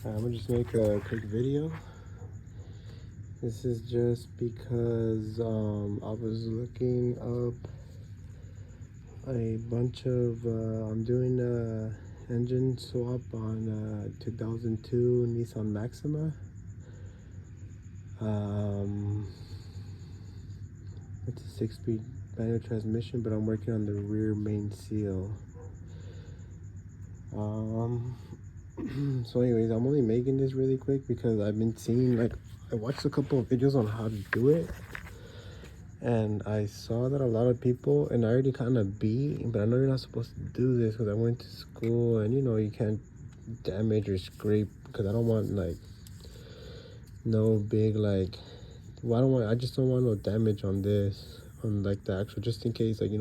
I'm gonna just make a quick video. This is just because I was looking up a bunch of I'm doing a engine swap on 2002 Nissan Maxima. It's a 6-speed manual transmission, but I'm working on the rear main seal. So anyways, I'm only making this really quick because I've been seeing, like, I watched a couple of videos on how to do it, and I saw that a lot of people, and I already kind of beat, but I know you're not supposed to do this because I went to school, and you can't damage or scrape, because I don't want like no big, like, well, I just don't want no damage on this, on like the actual, just in case, like,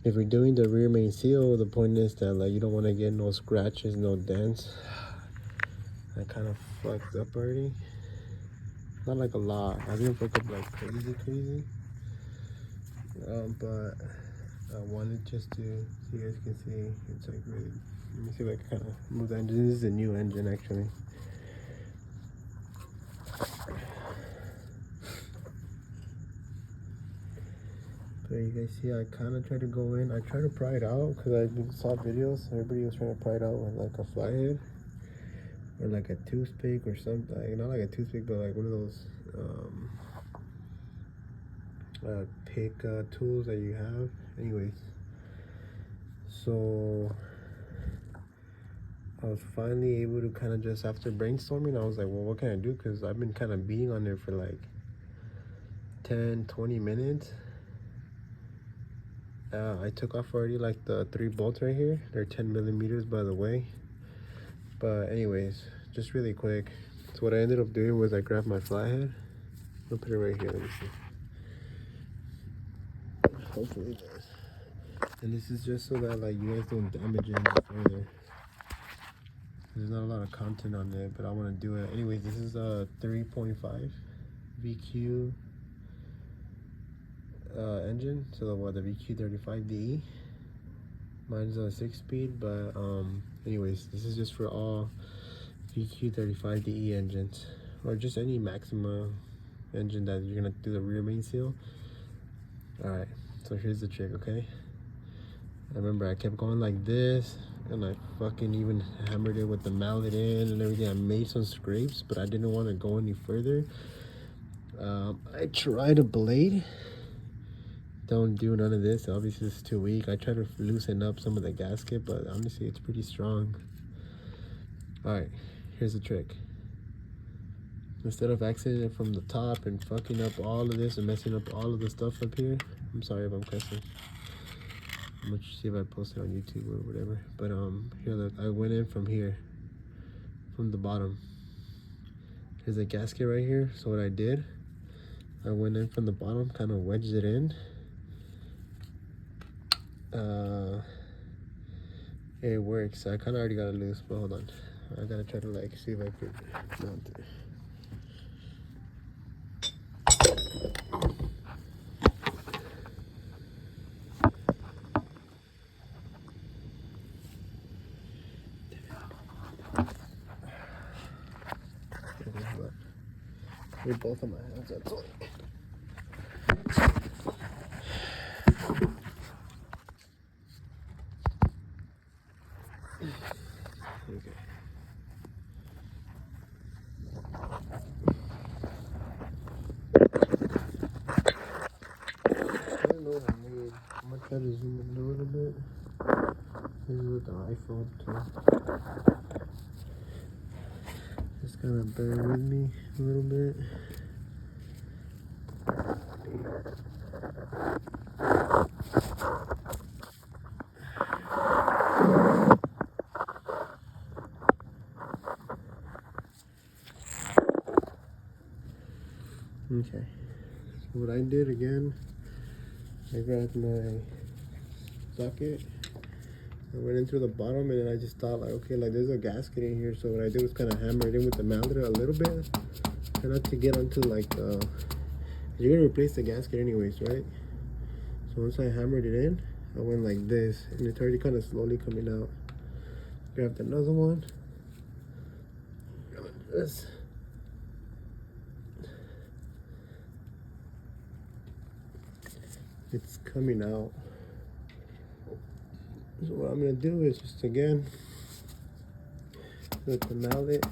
if you're doing the rear main seal, the point is that, like, you don't want to get no scratches, no dents. I kind of fucked up already. Not like a lot. I didn't fuck up like crazy. But I wanted just to, so you guys can see, it's like really, let me see if I can kind of move the engine. This is a new engine actually. But you guys see, I kind of tried to go in. I tried to pry it out because I saw videos. Everybody was trying to pry it out with like a flathead or like a toothpick or something. Like, not like a toothpick, but like one of those pick tools that you have. Anyways, so I was finally able to kind of, just after brainstorming, I was like, well, what can I do? Because I've been kind of beating on there for like 10-20 minutes. I took off already like the 3 bolts right here. They're 10 millimeters, by the way. But anyways, just really quick, so what I ended up doing was I grabbed my flathead. I'll put it right here. Let me see. Hopefully it does. And this is just so that, like, you guys don't damage it further. There's not a lot of content on it, but I want to do it anyways. This is a 3.5 VQ engine, so the VQ35DE. Mine's a 6-speed, but anyways, this is just for all VQ35DE engines, or just any Maxima engine that you're gonna do the rear main seal. All right, so here's the trick. Okay, I remember I kept going like this, and I fucking even hammered it with the mallet in and everything. I made some scrapes, but I didn't want to go any further. I tried a blade. Don't do none of this. Obviously, it's too weak. I tried to loosen up some of the gasket, but honestly, it's pretty strong. All right, here's the trick. Instead of accenting it from the top and fucking up all of this and messing up all of the stuff up here, I'm sorry if I'm cussing. I'm gonna see if I post it on YouTube or whatever. But here, look, I went in from here, from the bottom. There's a gasket right here. So what I did, I went in from the bottom, kind of wedged it in. It works. I kind of already got it loose, but hold on. I gotta try to, like, see if I could mount it. With both of my hands, that's all. Okay. I don't know what I made. I'm gonna try to zoom in a little bit. This is with the iPhone too. Just gotta bear with me a little bit. Okay. So what I did again, I grabbed my socket. I went in through the bottom, and then I just thought, like, okay, like, there's a gasket in here. So what I did was kind of hammer it in with the mallet a little bit, try not to get onto, like, you're gonna replace the gasket anyways, right? So once I hammered it in, I went like this, and it's already kind of slowly coming out. Grabbed another one, this. It's coming out. So what I'm gonna do is just again with the mallet.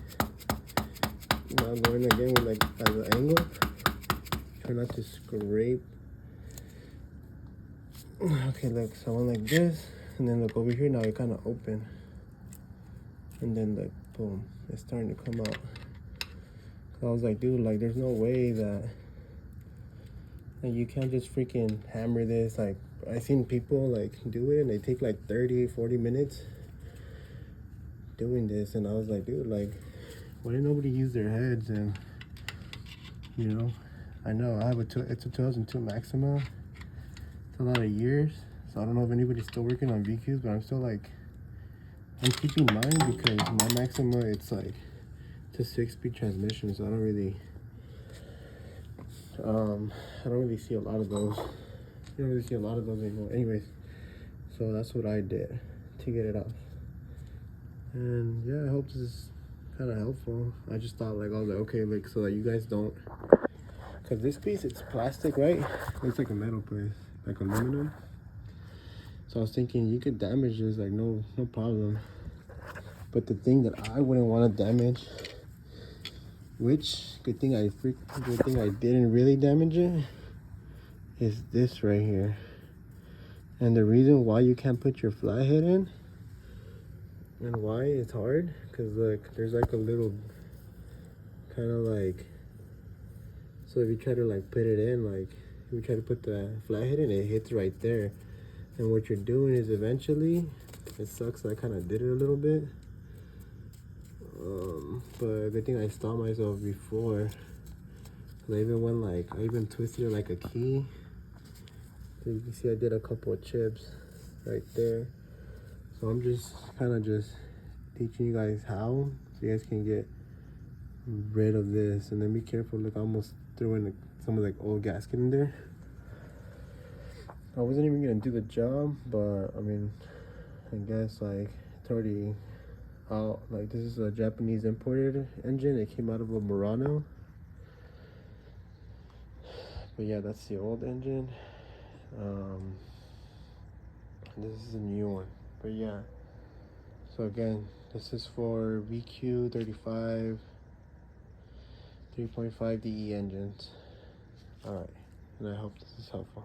Now I'm going again with like at the angle. Try not to scrape. Okay, look, so I went like this, and then look over here. Now it kind of open, and then like boom, it's starting to come out. I was like, dude, like there's no way that like, you can't just freaking hammer this. Like I seen people like do it, and they take like 30-40 minutes doing this, and I was like, dude, like why didn't nobody use their heads? And you know, I know I have it's a 2002 Maxima. It's a lot of years, so I don't know if anybody's still working on VQs, but I'm still like, I'm keeping mine because my Maxima, it's like, it's a 6-speed transmission, so I don't really see a lot of those. You don't really see a lot of those anymore. Anyways, so that's what I did to get it off. And yeah, I hope this is kind of helpful. I just thought like, I was like, okay, like so that you guys don't, because this piece, it's plastic, right? It's like a metal piece, like aluminum. So I was thinking you could damage this, like no problem. But the thing that I wouldn't want to damage, which good thing I didn't really damage it, is this right here. And the reason why you can't put your flathead in and why it's hard, because look, there's like a little kind of like, so if you try to like put it in, like if you try to put the flathead in, it hits right there. And what you're doing is eventually, it sucks I kind of did it a little bit, but good thing I stopped myself before. I even went like, I even twisted it like a key. So you can see I did a couple of chips right there. So I'm just kind of just teaching you guys how, so you guys can get rid of this. And then be careful, look, I almost threw in some of like old gasket in there. I wasn't even gonna do the job, but I mean, I guess like it's already out. Like this is a Japanese imported engine. It came out of a Murano. But yeah, that's the old engine. This is a new one. But yeah. So again, this is for VQ35 3.5 DE engines. Alright, and I hope this is helpful.